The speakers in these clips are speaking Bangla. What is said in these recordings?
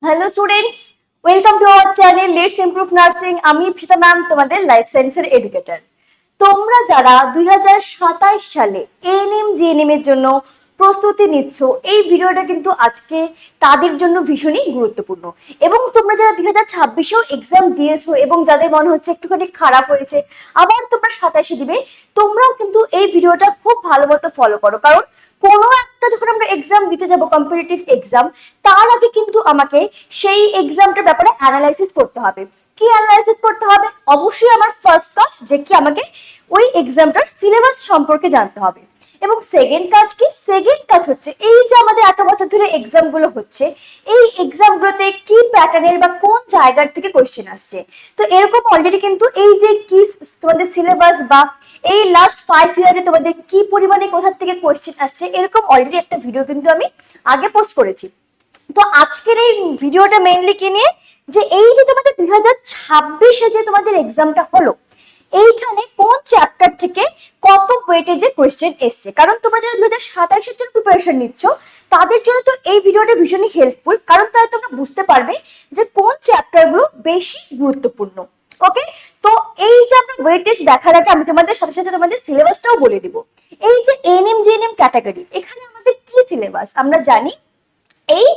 Hello students, welcome to our channel let's improve nursing. আমি ইপসিতা ম্যাম, তোমাদের লাইফ সায়েন্সের এডুকেটর। তোমরা যারা 2027 সালে এএনএম জিএনএম এর জন্য প্রস্তুতি নিচ্ছ, এই ভিডিওটা কিন্তু আজকে তাদের জন্য ভীষণই গুরুত্বপূর্ণ। এবং তোমরা যারা 2026এও এক্সাম দিয়েছো এবং যাদের মনে হচ্ছে একটুখানি খারাপ হয়েছে, আবার তোমরা 27-এ দিবে, তোমরাও কিন্তু এই ভিডিওটা খুব ভালো মতো ফলো করো। কারণ কোনো একটা যখন আমরা এক্সাম দিতে যাব, কম্পিটিটিভ এক্সাম, তার আগে কিন্তু আমাকে সেই এক্সামটার ব্যাপারে অ্যানালাইসিস করতে হবে। কি অ্যানালাইসিস করতে হবে? অবশ্যই আমার ফার্স্ট কাজ যে কি আমাকে ওই এক্সামটার সিলেবাস সম্পর্কে জানতে হবে। এবং সেকেন্ড কাজ কি? সেকেন্ড কাজ হচ্ছে এই যে আমাদের এত বছর ধরে এক্সাম গুলো হচ্ছে, এই এক্সামগুলোতে কি প্যাটার্নের বা কোন জায়গার থেকে কোয়েশ্চেন আসছে। তো এরকম অলরেডি কিন্তু এই যে কি তোমাদের সিলেবাস বা এই লাস্ট 5 ইয়ারে তোমাদের কি পরিমাণে কোথা থেকে কোয়েশ্চেন আসছে, এরকম অলরেডি একটা ভিডিও কিন্তু আমি আগে পোস্ট করেছি। তো আজকের এই ভিডিওটা মেইনলি কি নিয়ে, যে এই যে তোমাদের 2026-এ যে তোমাদের এক্সামটা হলো, এইখানে কোন চ্যাপ্টার থেকে কত ওয়েটেজে কোয়েশ্চেন এসছে। কারণ তোমরা যারা 2027-এর জন্য প্রিপারেশন নিচ্ছ, তাদের জন্য তো এই ভিডিওটা ভীষণই হেল্পফুল। কারণ তারা তোমরা বুঝতে পারবে যে কোন চ্যাপ্টারগুলো বেশি গুরুত্বপূর্ণ। ওকে, তো এই যে আমরা ওয়েটেজ দেখার আগে আমি তোমাদের সাথে সাথে তোমাদের সিলেবাসটাও বলে দিব। এই যে এএনএম জিএনএম ক্যাটাগরি, এখানে আমাদের কি সিলেবাস আমরা জানি। এই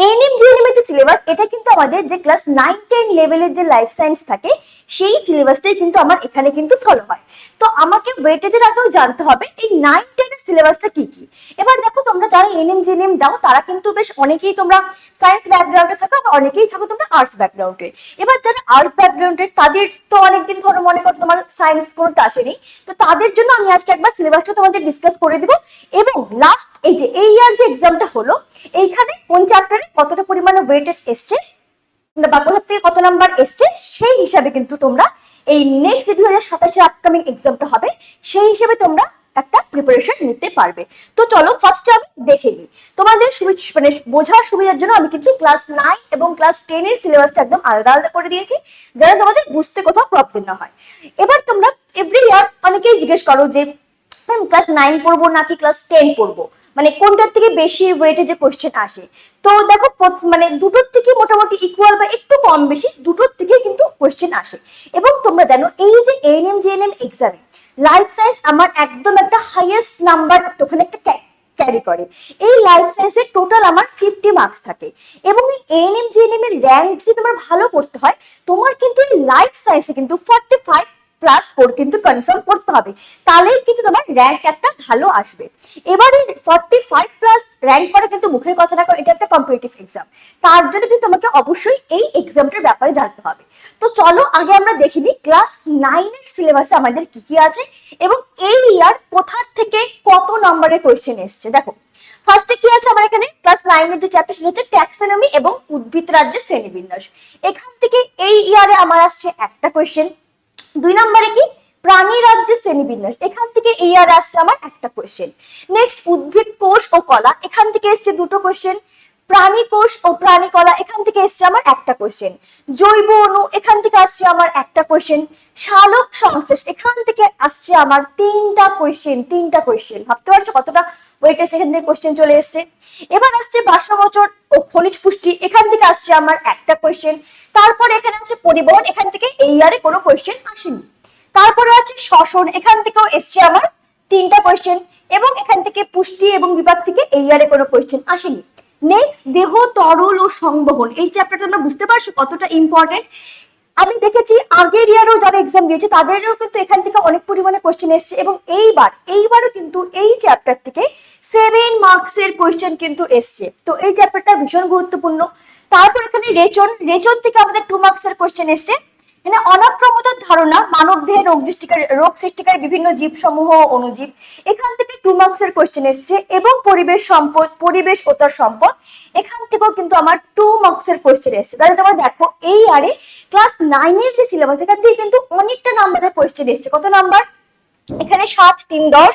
এএনএম জিএনএম এর যে সিলেবাস, এটা কিন্তু আমাদের যে ক্লাস 9-10 লেভেলের যে লাইফ সায়েন্স থাকে, সেই সিলেবাসটাই কিন্তু আমার এখানে কিন্তু ফলো হয়। তো আমাকে ওয়েটেজের আগেও জানতে হবে এই 9-10 এর সিলেবাসটা কি কি। এবার দেখো, তোমরা যারা এএনএম জিএনএম দাও, তারা কিন্তু বেশ অনেকেই তোমরা সায়েন্স ব্যাকগ্রাউন্ডে থাকো, বা অনেকেই থাকো তোমরা আর্টস ব্যাকগ্রাউন্ডে। এবার যারা আর্টস ব্যাকগ্রাউন্ডে, তাদের তো অনেকদিন ধরে মনে করো তোমার সায়েন্স কোনো টাচে নেই, তো তাদের জন্য আমি আজকে একবার সিলেবাসটা তোমাদের ডিসকাস করে দিব। এবং লাস্ট এই যে এই ইয়ার যে এক্সামটা হলো, এইখানে কোন চ্যাপ্টারে কতটা পরিমাণে ওয়েটেজ এসছে বা কোথা থেকে কত নাম্বার এসছে, সেই হিসাবে কিন্তু তোমরা এই নেক্সট 2027-এর আপকামিং এক্সামটা হবে, সেই হিসাবে তোমরা একটা প্রিপারেশন নিতে পারবে। তো চলো ফার্স্টে আমি দেখে নিই। তোমাদের মানে বোঝার সুবিধার জন্য আমি কিন্তু ক্লাস 9 এবং ক্লাস 10 এর সিলেবাসটা একদম আলাদা আলাদা করে দিয়েছি, যাতে তোমাদের বুঝতে কোথাও প্রবলেম না হয়। এবার তোমরা এভরি ইয়ার অনেকেই জিজ্ঞেস করো যে ক্লাস 9 পড়বো নাকি ক্লাস 10 পড়বো, মানে কোনটার থেকে বেশি ওয়েটে যে কোশ্চেন আসে। তো দেখো, মানে দুটোর থেকে মোটামুটি ইকুয়াল বা একটু কম বেশি দুটোর থেকে কিন্তু কোশ্চেন আসে। এবং তোমরা জানো এই যে এএনএম জিএনএম এক্সামে লাইফ সায়েন্স আমার একদম একটা হাইয়েস্ট নাম্বার ওখানে একটা ক্যারি করে। এই লাইফ সায়েন্সের টোটাল আমার 50 মার্কস থাকে। এবং এই এএনএম জিএনএম এর র্যাঙ্ক যদি তোমার ভালো করতে হয়, তোমার কিন্তু এই লাইফ সায়েন্সে কিন্তু 45+ স্কোর কিন্তু কনফার্ম করতে হবে, তাহলেই কিন্তু তোমার র্যাঙ্ক একটা ভালো আসবে। এবারে 45+ র্যাঙ্ক করা কিন্তু মুখের কথা না, এটা একটা কম্পিটিটিভ এক্সাম। তার জন্য কিন্তু তোমাকে অবশ্যই এই এক্সামটার ব্যাপারে জানতে হবে। তো চলো আগে আমরা দেখে নিই ক্লাস 9-এর সিলেবাসে আমাদের কি কি আছে এবং এই ইয়ার কোথার থেকে কত নম্বরের কোয়েশ্চেন এসছে। দেখো, ফার্স্টে কি আছে আমার এখানে, ক্লাস 9-এর যে চ্যাপ্টার সেটা হচ্ছে ট্যাক্সোনমি এবং উদ্ভিদ রাজ্যের শ্রেণীবিন্যাস। এখান থেকে এই ইয়ারে আমার আসছে একটা কোয়েশ্চেন। 2 নম্বরে কি, প্রাণী রাজ্যের শ্রেণীবিন্যাস, এখান থেকে এই আর আসছে আমার একটা কোয়েশ্চেন। নেক্সট উদ্ভিদ কোষ ও কলা, এখান থেকে এসছে দুটো কোয়েশ্চেন। প্রাণী কোষ ও প্রাণী কলা, এখান থেকে এসছে আমার একটা কোয়েশ্চেন। জৈব অণু, এখান থেকে আসছে আমার একটা কোয়েশ্চেন। সালোক সংশ্লেষ, এখান থেকে আসছে আমার তিনটা কোয়েশ্চেন। ভাবতে পারছো কতটা ওয়েটেজ এখান থেকে কোয়েশ্চেন চলে এসছে। এবার আসছে বাষ্পমোচন ও খনিজ পুষ্টি, এখান থেকে আসছে আমার একটা কোয়েশ্চেন। তারপরে এখানে আছে পরিবহন, এখান থেকে এই ইয়ারে কোনো কোয়েশ্চেন আসেনি। তারপরে আছে শ্বসন, এখান থেকেও এসছে আমার 3টা কোয়েশ্চেন। এবং এখান থেকে পুষ্টি এবং বিভাগ থেকে এই ইয়ারে কোনো কোয়েশ্চেন আসেনি। নেক্সট দেহ তরল ও সংবহন, এই চ্যাপ্টারটা তোমরা বুঝতে পারছো কতটা ইম্পর্টেন্ট। আমি দেখেছি আগের ইয়ারও যারা এক্সাম দিয়েছে তাদেরও কিন্তু এখান থেকে অনেক পরিমাণে কোয়েশ্চেন এসছে। এবং এইবারও কিন্তু এই চ্যাপ্টার থেকে 7 মার্কসের কোয়েশ্চেন কিন্তু এসছে। তো এই চ্যাপ্টারটা ভীষণ গুরুত্বপূর্ণ। তারপর এখানে রেচন থেকে আমাদের 2 মার্কসের কোয়েশ্চেন এসছে। মানে অনাক্রমতার ধারণা, মানব দেহে রোগ সৃষ্টিকারী বিভিন্ন জীব সমূহ ও অণুজীব, এখান থেকে 2 মার্কসের কোয়েশ্চেন এসছে। এবং পরিবেশ ও তার সম্পদ, এখান থেকেও কিন্তু আমার 2 মার্কসের কোয়েশ্চেন এসছে। তাহলে তোমরা দেখো এই ইয়ারে ক্লাস 9-এর যে সিলেবাস, এখান থেকে কিন্তু অনেকটা নাম্বারের কোয়েশ্চেন এসছে। কত নাম্বার এখানে? 7, 3, 10,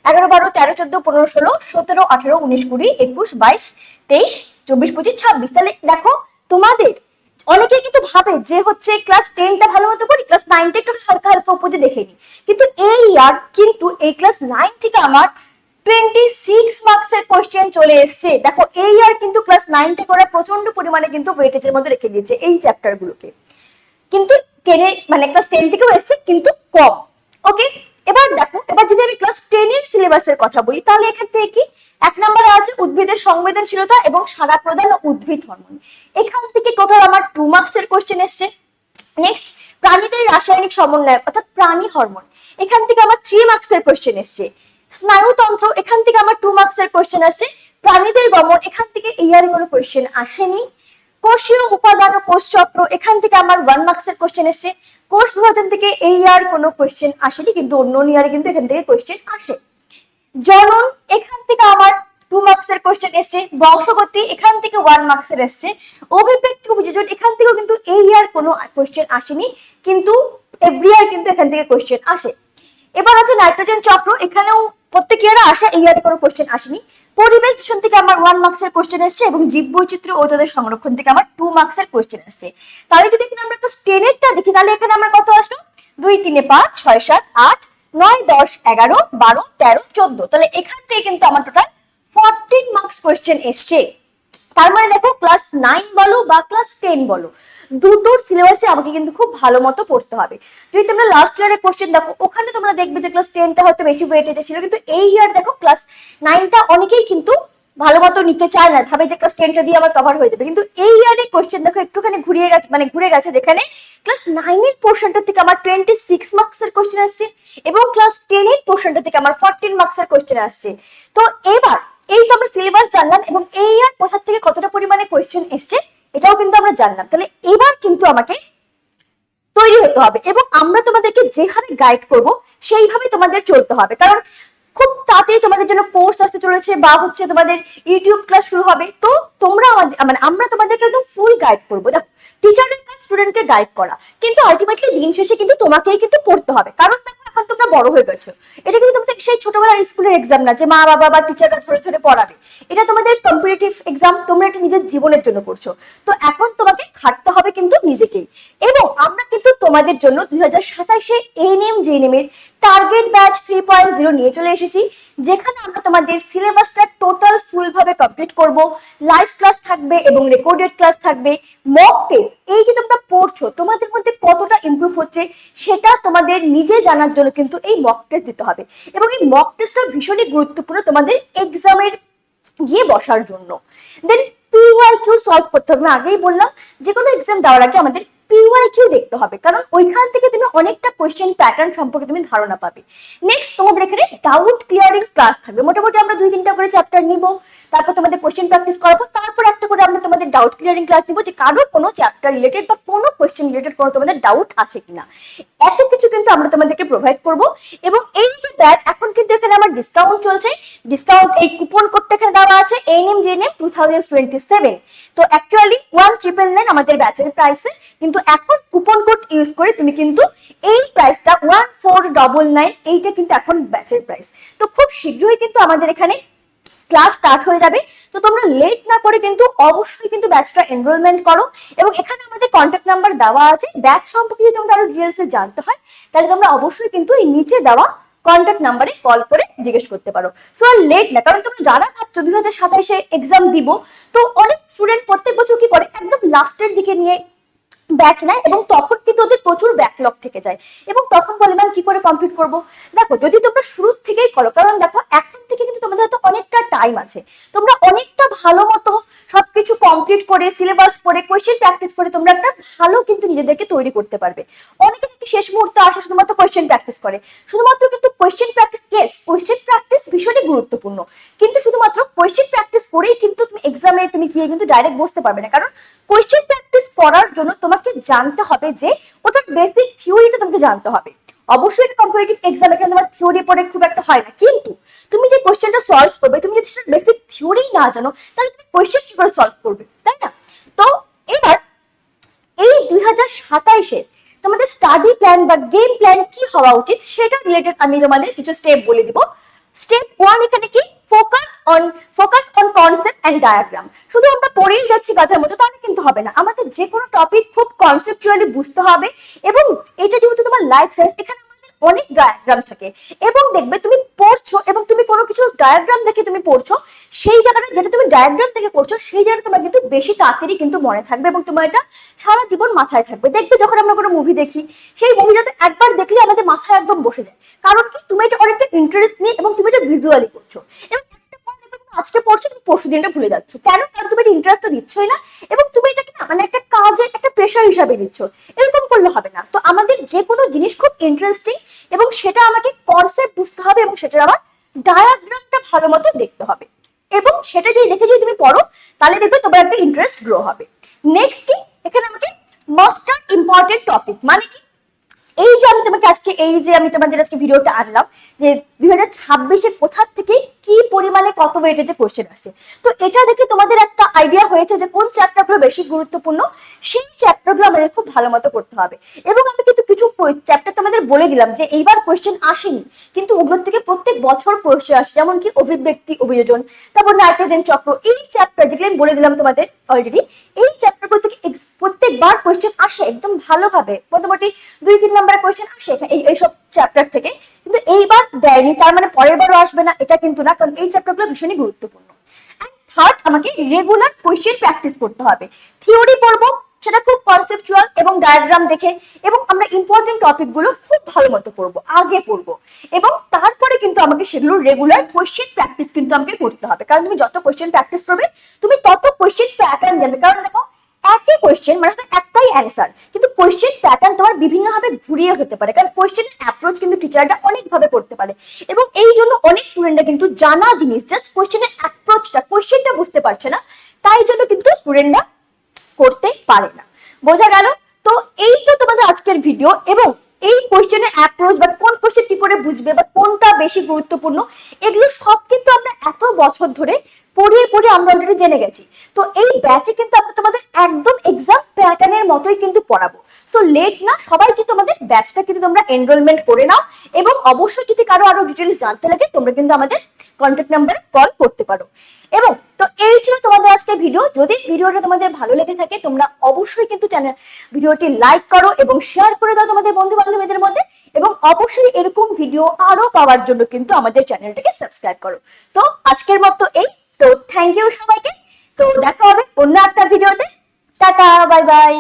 11, 12, 13, 14, 15, 16, 17, 18, 19, 20, 21, 22, 23, 24, 25, 26। তাহলে দেখো, তোমাদের অনেকে কিন্তু ভাবে যে হচ্ছে ক্লাস 10টা ভালো মতো পড়ি, ক্লাস 9টা একটু হালকা হালকা উপরে দেখে নি, কিন্তু এই ইয়ার কিন্তু এই ক্লাস 9 থেকে আমার 26 মার্কসের কোশ্চেন চলে এসছে। দেখো এই আর কিন্তু ক্লাস 9 থেকে ওরা প্রচন্ড পরিমাণে কিন্তু ওয়েটেজের মধ্যে রেখে দিয়েছে এই চ্যাপ্টার গুলোকে, কিন্তু 10 মানে ক্লাস 10 থেকেও এসছে কিন্তু কম। ওকে, এবার দেখো, এবার যদি আমি ক্লাস 10 এর সিলেবাসের কথা বলি তাহলে এখান থেকে কি এক নম্বরে আছে উদ্ভিদের সংবেদনশীলতা এবং সাড়া প্রদান ও উদ্ভিদ হরমোন, এখান থেকে টোটাল আমার 2 মার্কসের কোশ্চেন এসছে। নেক্সট প্রাণীদের রাসায়নিক সমন্বয় অর্থাৎ প্রাণী হরমোন, এখান থেকে আমার 3 মার্কসের কোশ্চেন এসছে। স্নায়ুতন্ত্র, এখান থেকে আমার 2 মার্কসের কোশ্চেন আসছে। প্রাণীদের গমন, এখান থেকে এই আর কোনো কোশ্চেন আসেনি। কোষীয় উপাদান ও কোষ চক্র, এখান থেকে আমার 1 মার্কসের কোশ্চেন এসছে। কোষ বিভাজন থেকে এই আর কোনো কোশ্চেন আসেনি, কিন্তু অন্য ইয়ারে কিন্তু এখান থেকে কোশ্চেন আসে। জনন, এখান থেকে আমার 2 মার্কসের কোশ্চেন এসছে। বংশগতি, এখান থেকে 1 মার্কসের এসছে। অভিব্যক্তি অভিযোজন, এখান থেকেও কিন্তু এই আর কোনো কোশ্চেন আসেনি, কিন্তু এভরি ইয়ার কিন্তু এখান থেকে কোশ্চেন আসে। এবার আছে নাইট্রোজেন চক্র, এখানেও প্রত্যেক ইয়ারে আসে, এই ইয়ারে কোনো কোশ্চেন আসেনি। পরিবেশ দূষণ থেকে আমার 1 মার্কসের কোশ্চেন এসছে এবং জীববৈচিত্র্য ও তাদের সংরক্ষণ থেকে আমার 2 মার্কসের কোশ্চেন আসছে। তাহলে যদি এখানে আমরা ক্লাস 10 এরটা দেখি তাহলে এখানে আমরা কত আসলো, 2 3 5 6 7 8 9 10 11 12 13 14, তাহলে এখান থেকে কিন্তু আমার টোটাল 14 মার্কস কোশ্চেন এসছে। তার মানে দেখো ক্লাস 9 বলো বা ক্লাস 10 বলো, দুটোর সিলেবাসে আমাকে কিন্তু খুব ভালো মতো পড়তে হবে। যদি তোমরা লাস্ট ইয়ারের কোশ্চেন দেখো ওখানে তোমরা দেখবে যে ক্লাস 10টা হয়তো বেশি ওয়েটেজে ছিল, কিন্তু এই ইয়ার দেখো ক্লাস 9টা অনেকেই কিন্তু ভালো মতো নিতে চায় না, ভাবে যে ক্লাস 10টা দিয়ে আমার কভার হয়ে যাবে, কিন্তু এই ইয়ারের কোশ্চেন দেখো একটুখানি ঘুরিয়ে গেছে, মানে ঘুরে গেছে, যেখানে ক্লাস 9 এর পোর্শনটা থেকে আমার 26 মার্কসের কোশ্চেন আসছে এবং ক্লাস 10 এর পোর্শনটা থেকে আমার 14 মার্কসের কোশ্চেন আসছে। তো এবার এই তো আমরা সিলেবাস জানলাম এবং এই আর কোথা থেকে কতটা পরিমাণে কোয়েশ্চেন এসছে এটাও কিন্তু আমরা জানলাম। তাহলে এবার কিন্তু আমাকে তৈরি হতে হবে এবং আমরা তোমাদেরকে যেভাবে গাইড করব সেইভাবে তোমাদের চলতে হবে, কারণ খুব তাড়াতাড়ি তোমাদের জন্য কোর্স আসতে চলেছে বা হচ্ছে তোমাদের ইউটিউব ক্লাস শুরু হবে। তো তোমরা আমাদের মানে আমরা তোমাদেরকে একদম ফুল গাইড করবো। দেখো টিচারের কাজ স্টুডেন্টকে গাইড করা, কিন্তু আলটিমেটলি দিন শেষে কিন্তু তোমাকেই কিন্তু পড়তে হবে, কারণ দেখো এখন তোমরা বড় হয়ে গেছো। এটা কিন্তু তোমাদের সেই ছোটবেলার স্কুলের এক্সাম না যে মা বাবা বা টিচাররা ধরে ধরে পড়াবে, এটা তোমাদের কম্পিটিটিভ এক্সাম, তোমরা এটা নিজের জীবনের জন্য পড়ছো। তো এখন তোমাকে খাটতে হবে কিন্তু নিজেকেই, এবং আমরা কিন্তু তোমাদের জন্য 2027-এ এএনএম জিএনএম এর টার্গেট ব্যাচ 3.0 নিয়ে চলে এসেছি, যেখানে আমরা তোমাদের সিলেবাসটা টোটাল ফুল ভাবে কমপ্লিট করব। লাইভ ক্লাস থাকবে এবং রেকর্ডেড ক্লাস থাকবে। মক টেস্ট, এই যে তোমরা পড়ছো তোমাদের মধ্যে কতটা ইমপ্রুভ হচ্ছে সেটা তোমাদের নিজে জানার জন্য কিন্তু এই মক টেস্ট দিতে হবে, এবং এই মক টেস্টটা ভীষণই গুরুত্বপূর্ণ তোমাদের এক্সামের গিয়ে বসার জন্য। দেন পিওয়াইকিউ সলভ করতে হবে। আমি আগেই বললাম যে কোনো এক্সাম দেওয়ার আগে আমাদের পিওয়াইকিউ দেখতে হবে, কারণ ওইখান থেকে তুমি অনেকটা কোয়েশ্চেন প্যাটার্ন সম্পর্কে তুমি ধারণা পাবে। নেক্সট তোমাদের এখানে ডাউট ক্লিয়ারিং ক্লাস থাকবে। মোটামুটি আমরা 2-3টা করে চ্যাপ্টার নিব, তারপর তোমাদের কোয়েশ্চেন প্র্যাকটিস করাবো, তারপর একটা করে আমরা তোমাদের ডাউট ক্লিয়ারিং ক্লাস নিব, যে কারো কোনো চ্যাপ্টার রিলেটেড বা কোনো কোয়েশ্চেন রিলেটেড কোনো তোমাদের ডাউট আছে কিনা, এত কিছু কিন্তু আমরা তোমাদেরকে প্রোভাইড করব। এবং এই যে ব্যাচ এখন কিন্তু এখানে আমার ডিসকাউন্ট চলছে, ডিসকাউন্ট এই কুপন কোডটা এখানে দেওয়া আছে এএনএম জিএনএম 2027। তো অ্যাকচুয়ালি 1999 আমাদের ব্যাচের প্রাইসে, কিন্তু এখন কুপন কোড ইউজ করে তুমি কিন্তু এই প্রাইসটা 1499, এইটা কিন্তু এখন ব্যাচের প্রাইস। তো খুব শীঘ্রই কিন্তু আমাদের এখানে ক্লাস স্টার্ট হয়ে যাবে। তো তোমরা লেট না করে কিন্তু অবশ্যই কিন্তু ব্যাচটা এনরোলমেন্ট করো, এবং এখানে আমাদের কন্ট্যাক্ট নাম্বার দেওয়া আছে। ব্যাচ সম্পর্কে যদি তোমাদের আরো ডিটেলসে জানতে হয় তাহলে তোমরা অবশ্যই কিন্তু এই নিচে দেওয়া কন্ট্যাক্ট নাম্বারে কল করে জিজ্ঞেস করতে পারো। সো আর লেট না, কারণ তোমরা যারা ভাবছো 2027-এ এক্সাম দিব, তো অনেক স্টুডেন্ট প্রত্যেক বছর কি করে একদম লাস্টের দিকে নিয়ে ব্যাচ নেয় এবং তখন কিন্তু ওদের প্রচুর ব্যাকলগ থেকে যায়, এবং তখন বলে ম্যাম কি করে কমপ্লিট করব। দেখো যদি তোমরা শুরু থেকেই করো, কারণ দেখো এখন থেকে কিন্তু তোমাদের হাতে অনেকটা টাইম আছে, তোমরা অনেকটা ভালো মতো সবকিছু কমপ্লিট করে সিলেবাস করে কোয়েশ্চেন প্র্যাকটিস করে তোমরা একটা ভালো কিন্তু নিজেদেরকে তৈরি করতে পারবে। অনেকে কিন্তু শেষ মুহূর্তে আসে শুধুমাত্র কোয়েশ্চেন প্র্যাকটিস করে, শুধুমাত্র কিন্তু question practice, yes question practice ভীষণই গুরুত্বপূর্ণ, কিন্তু শুধুমাত্র কোয়েশ্চেন প্র্যাকটিস করেই কিন্তু তুমি এক্সামে তুমি গিয়ে কিন্তু ডাইরেক্ট বসতে পারবে না, কারণ কোয়েশ্চেন প্র্যাকটিস করার জন্য তোমাকে জানতে হবে যে ওটার বেসিক থিওরিটা তোমাকে জানতে হবে। অবশ্যই একটা কম্পিটিটিভ এক্সাম এখানে তোমার থিওরি পড়ে খুব একটা হয় না, কিন্তু তুমি যে কোয়েশ্চেনটা সলভ করবে তুমি যদি সেটার বেসিক থিওরি না জানো তাহলে তুমি কোয়েশ্চেন কি করে সলভ করবে, তাই না? তো এবার এই 2027-এ তোমাদের স্টাডি প্ল্যান বা গেম প্ল্যান কি হওয়া উচিত সেটা রিলেটেড আমি তোমাদের কিছু স্টেপ বলে দিব। স্টেপ 1 এখানে কি, focus on concept and diagram. শুধু আমরা পড়েই যাচ্ছি গাছের মতো তাহলে কিন্তু হবে না, আমাদের যে কোনো টপিক খুব কনসেপচুয়ালি বুঝতে হবে, এবং এটা যেহেতু তোমার লাইফ সায়েন্স এখানে আমাদের অনেক ডায়াগ্রাম থাকে এবং দেখবে তুমি পড়ছো এবং তুমি কোনো কিছু ডায়াগ্রাম দেখে তুমি পড়ছো, সেই জায়গাটা যেটা তুমি ডায়াগ্রাম দেখে পড়ছো সেই জায়গাটা তোমার কিন্তু বেশি তাড়াতাড়ি কিন্তু মনে থাকবে এবং তোমার এটা সারা জীবন মাথায় থাকবে। দেখবে যখন আমরা কোনো মুভি দেখি, সেই মুভিটাতে একবার দেখলে আমাদের মাথায় একদম বসে যায়, কারণ কি তুমি এটা অনেকটা ইন্টারেস্ট নিয়ে এবং তুমি এটা ভিজুয়ালি করছো। এবং আজকে পড়ছো, তুমি পরশু দিনটা ভুলে যাচ্ছ, কেন? কারণ তুমি এটা ইন্টারেস্ট তো দিচ্ছই না এবং তুমি এটাকে না মানে একটা কাজের একটা প্রেশার হিসাবে নিচ্ছ। এরকম করলে হবে না। তো আমাদের যে কোনো জিনিস খুব ইন্টারেস্টিং এবং সেটা আমাকে কনসেপ্ট বুঝতে হবে এবং সেটার আমার ডায়াগ্রামটা ভালো মতো দেখতে হবে এবং সেটা যদি দেখে যদি তুমি পড়ো তাহলে দেখবে তোমার একটা ইন্টারেস্ট গ্রো হবে। নেক্সট কি, এখানে আমাকে মাস্টার ইম্পর্টেন্ট টপিক মানে কি, এই যে আমি তোমাকে আজকে এই যে আমি তোমাদের আজকে ভিডিওটা আনলাম যে 2026-এ কোথা থেকে কি পরিমাণে কত ওয়েটের যে কোশ্চেন আসছে, তো এটা দেখে তোমাদের একটা আইডিয়া হয়েছে যে কোন চ্যাপ্টারগুলো বেশি গুরুত্বপূর্ণ, সেই চ্যাপ্টারগুলো আমাদের খুব ভালো মতো করতে হবে। এবং আমি কিন্তু কিছু চ্যাপ্টার তোমাদের বলে দিলাম যে এইবার কোশ্চেন আসেনি, কিন্তু ওগুলোর থেকে প্রত্যেক বছর কোশ্চেন আসে, যেমন কি অভিব্যক্তি অভিযোজন, তারপর নাইট্রোজেন চক্র, এই চ্যাপ্টার যেগুলো আমি বলে দিলাম তোমাদের অলরেডি, এই চ্যাপ্টারগুলো থেকে প্রত্যেকবার কোশ্চেন আসে একদম ভালোভাবে, মোটামুটি 2-3 নাম্বার কোশ্চেন আসে এইসব চ্যাপ্টার থেকে। কিন্তু এইবার দেয়নি তার মানে পরের বারও আসবে না, এটা কিন্তু না, কারণ এই চ্যাপ্টারগুলো ভীষণই গুরুত্বপূর্ণ। এন্ড থার্ড, আমাকে রেগুলার কোশ্চেন প্র্যাকটিস করতে হবে। থিওরি পড়বো, সেটা খুব কনসেপচুয়াল এবং ডায়াগ্রাম দেখে, এবং আমরা ইম্পর্টেন্ট টপিকগুলো খুব ভালো মতো পড়বো, আগে পড়বো, এবং তারপরে কিন্তু আমাকে সেগুলো রেগুলার কোশ্চেন প্র্যাকটিস কিন্তু আমাকে করতে হবে। কারণ তুমি যত কোশ্চেন প্র্যাকটিস করবে তুমি তত কোশ্চেন প্যাটার্ন জানবে। কারণ দেখো, একই কোশ্চেন মানে শুধু একটাই অ্যান্সার, কিন্তু কোশ্চেন প্যাটার্ন তোমার বিভিন্ন ভাবে ঘুরিয়ে হতে পারে, কারণ কোশ্চেনের অ্যাপ্রোচ কিন্তু টিচাররা অনেক ভাবে করতে পারে। এবং এই জন্য অনেক স্টুডেন্টরা কিন্তু জানা জিনিস জাস্ট কোশ্চেনের অ্যাপ্রোচটা, কোশ্চেনটা বুঝতে পারছে না, তাই জন্য কিন্তু স্টুডেন্টরা করতে পারে না। বোঝা গেল? তো এই তো তোমাদের আজকের ভিডিও, এবং এই কোশ্চেনের অ্যাপ্রোচ বা কোন কোশ্চেন কি করে বুঝবে বা কোনটা বেশি গুরুত্বপূর্ণ, এগুলো সব কিন্তু আমরা এত বছর ধরে পড়িয়ে পড়িয়ে আমরা অলরেডি জেনে গেছি। তো এই ব্যাচে কিন্তু আমরা তোমাদের একদম এক্সাম প্যাটার্নের মতোই কিন্তু পড়াবো। সো লেট না, সবাই কিন্তু আমাদের ব্যাচটা কিন্তু তোমরা এনরোলমেন্ট করে নাও, এবং অবশ্যই যদি কারো আরো ডিটেলস জানতে লাগে তোমরা কিন্তু আমাদের কন্ট্যাক্ট নাম্বারে কল করতে পারো। এবং তো এই ছিল তোমাদের আজকে ভিডিও। যদি ভিডিওটা তোমাদের ভালো লেগে থাকে তোমরা অবশ্যই কিন্তু ভিডিওটি লাইক করো এবং শেয়ার করে দাও তোমাদের বন্ধু বান্ধবীদের মধ্যে, এবং অবশ্যই এরকম ভিডিও আরো পাওয়ার জন্য কিন্তু আমাদের চ্যানেলটাকে সাবস্ক্রাইব করো। তো আজকের মতো এই, তো থ্যাংক ইউ সবাইকে। তো দেখা হবে অন্য একটা ভিডিওতে। Tata, bye bye.